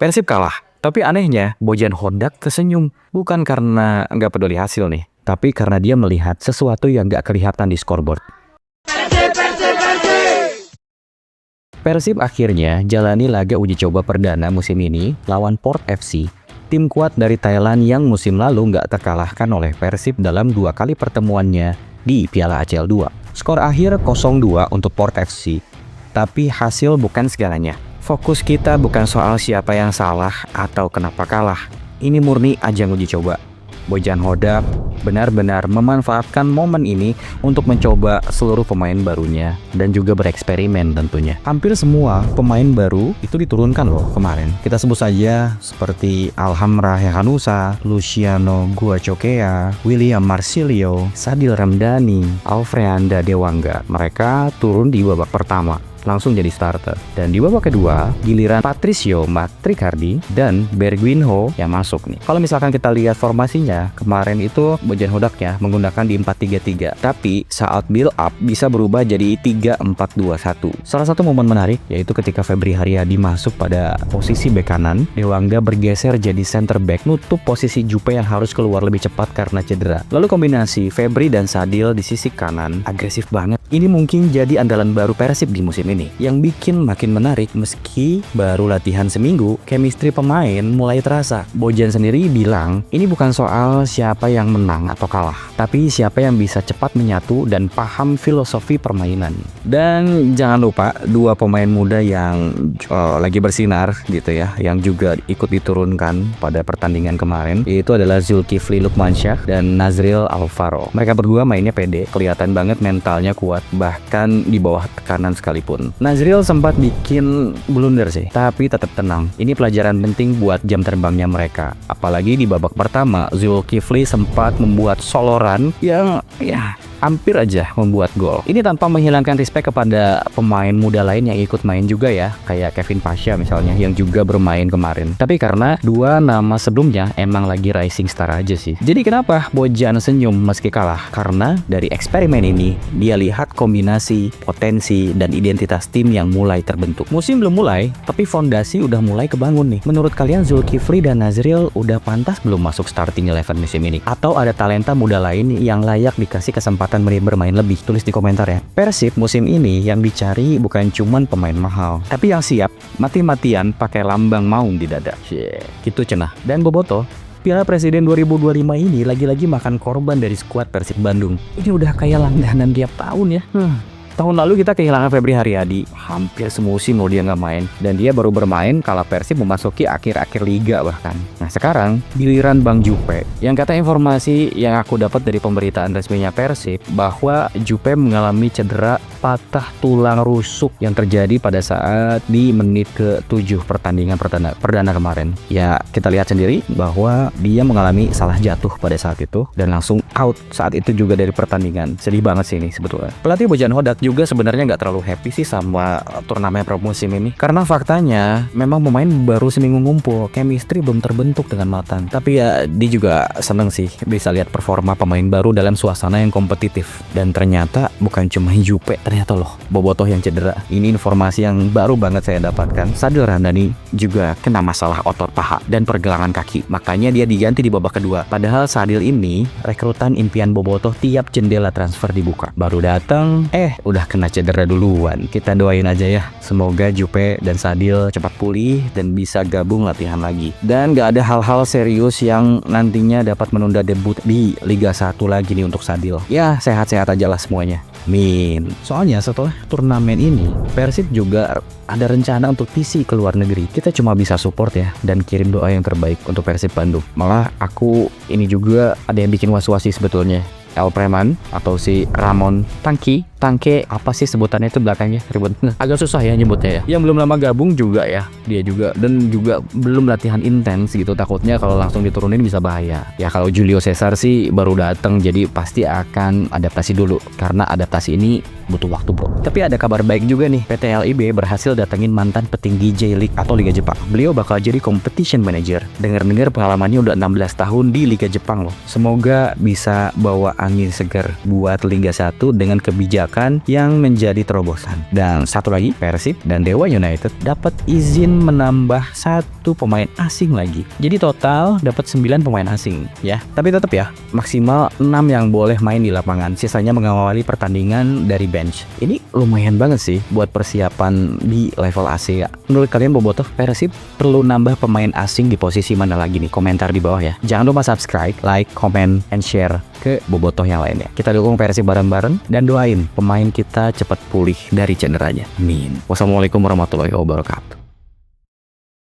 Persib kalah. Tapi anehnya, Bojan Hodak tersenyum. Bukan karena nggak peduli hasil nih, tapi karena dia melihat sesuatu yang nggak kelihatan di scoreboard. Persib akhirnya jalani laga uji coba perdana musim ini lawan Port FC, tim kuat dari Thailand yang musim lalu nggak terkalahkan oleh Persib dalam 2 kali pertemuannya di Piala ACL 2. Skor akhir 0-2 untuk Port FC. Tapi hasil bukan segalanya. Fokus kita bukan soal siapa yang salah atau kenapa kalah. Ini murni ajang uji coba. Bojan Hodak benar-benar memanfaatkan momen ini untuk mencoba seluruh pemain barunya dan juga bereksperimen tentunya. Hampir semua pemain baru itu diturunkan loh kemarin. Kita sebut saja seperti Alham Rahehanusa, Luciano Guacokea, William Marsilio, Sadil Ramdhani, Alfreanda Dewangga. Mereka turun di babak pertama, langsung jadi starter. Dan di babak kedua, giliran Patricio Matricardi dan Bergwinho yang masuk nih. Kalau misalkan kita lihat formasinya, kemarin itu Bojan Hodak ya menggunakan di 4-3-3. Tapi saat build up bisa berubah jadi 3-4-2-1. Salah satu momen menarik yaitu ketika Febri Haryadi masuk pada posisi bek kanan, Dewangga bergeser jadi center back, nutup posisi Jupe yang harus keluar lebih cepat karena cedera. Lalu kombinasi Febri dan Sadil di sisi kanan agresif banget. Ini mungkin jadi andalan baru Persib di musim ini, yang bikin makin menarik. Meski baru latihan seminggu, chemistry pemain mulai terasa. Bojan sendiri bilang ini bukan soal siapa yang menang atau kalah, tapi siapa yang bisa cepat menyatu dan paham filosofi permainan. Dan jangan lupa 2 pemain muda yang lagi bersinar gitu ya, yang juga ikut diturunkan pada pertandingan kemarin, yaitu adalah Zulkifli Lukmansyah dan Nazril Alvaro. Mereka berdua mainnya pede, kelihatan banget mentalnya kuat bahkan di bawah tekanan sekalipun. Nazril sempat bikin blunder sih, tapi tetap tenang. Ini pelajaran penting buat jam terbangnya mereka. Apalagi di babak pertama, Zulkifli sempat membuat soloran yang hampir aja membuat gol. Ini tanpa menghilangkan respect kepada pemain muda lain yang ikut main juga ya, kayak Kevin Pasha misalnya yang juga bermain kemarin. Tapi karena 2 nama sebelumnya emang lagi rising star aja sih. Jadi kenapa Bojan senyum meski kalah? Karena dari eksperimen ini dia lihat kombinasi, potensi, dan identitas tim yang mulai terbentuk. Musim belum mulai, tapi fondasi udah mulai kebangun nih. Menurut kalian Zulkifli dan Nazril udah pantas belum masuk starting 11 musim ini? Atau ada talenta muda lain yang layak dikasih kesempatan bermain lebih? Tulis di komentar ya. Persib musim ini yang dicari bukan cuman pemain mahal, tapi yang siap mati-matian pakai lambang maung di dada. Gitu cenah. Dan Boboto, Piala Presiden 2025 ini lagi-lagi makan korban dari skuad Persib Bandung. Ini udah kayak langganan tiap tahun ya. Tahun lalu kita kehilangan Febri Haryadi, hampir semusim loh dia nggak main, dan dia baru bermain kala Persib memasuki akhir-akhir liga bahkan. Nah sekarang giliran Bang Jupe, yang kata informasi yang aku dapat dari pemberitaan resminya Persib bahwa Jupe mengalami cedera patah tulang rusuk yang terjadi pada saat di menit ke-7 pertandingan perdana kemarin. Ya kita lihat sendiri bahwa dia mengalami salah jatuh pada saat itu dan langsung out saat itu juga dari pertandingan. Sedih banget sih ini sebetulnya. Pelatih Bojan Hodak juga sebenarnya nggak terlalu happy sih sama turnamen pramusim ini, karena faktanya memang pemain baru seminggu ngumpul, chemistry belum terbentuk dengan matang. Tapi ya dia juga seneng sih bisa lihat performa pemain baru dalam suasana yang kompetitif. Dan ternyata bukan cuma Jupe, ternyata loh Bobotoh yang cedera. Ini informasi yang baru banget saya dapatkan. Sadil Ramdhani juga kena masalah otot paha dan pergelangan kaki, makanya dia diganti di babak kedua. Padahal Sadil ini rekrutan impian Bobotoh tiap jendela transfer dibuka. Baru datang udah kena cedera duluan. Kita doain aja ya, semoga Jupe dan Sadil cepat pulih dan bisa gabung latihan lagi. Dan gak ada hal-hal serius yang nantinya dapat menunda debut di Liga 1 lagi nih untuk Sadil. Ya sehat-sehat aja lah semuanya. Min. Soalnya setelah turnamen ini Persib juga ada rencana untuk visi ke luar negeri. Kita cuma bisa support ya dan kirim doa yang terbaik untuk Persib Bandung. Malah aku ini juga ada yang bikin was-was sih sebetulnya. El Preman atau si Ramon Tangke apa sih sebutannya itu belakangnya, ribet, agak susah ya nyebutnya ya. Yang belum lama gabung juga ya, dia juga, dan juga belum latihan intens gitu, takutnya kalau langsung diturunin bisa bahaya. Ya kalau Julio Cesar sih baru datang, jadi pasti akan adaptasi dulu, karena adaptasi ini butuh waktu bro. Tapi ada kabar baik juga nih, PT LIB berhasil datengin mantan petinggi J-League atau Liga Jepang. Beliau bakal jadi competition manager. Dengar-dengar pengalamannya udah 16 tahun di Liga Jepang loh. Semoga bisa bawa angin segar buat Liga 1 dengan kebijakan merupakan yang menjadi terobosan. Dan satu lagi, Persib dan Dewa United dapat izin menambah satu pemain asing lagi. Jadi total dapat 9 pemain asing ya. Tapi tetap ya, maksimal 6 yang boleh main di lapangan. Sisanya mengawali pertandingan dari bench. Ini lumayan banget sih buat persiapan di level AC ya. Menurut kalian Bobotoh, Persib perlu nambah pemain asing di posisi mana lagi nih? Komentar di bawah ya. Jangan lupa subscribe, like, comment, and share ke Bobotoh yang lainnya. Kita dukung Persib bareng-bareng dan doain pemain kita cepat pulih dari cederanya. Amin. Wassalamualaikum warahmatullahi wabarakatuh.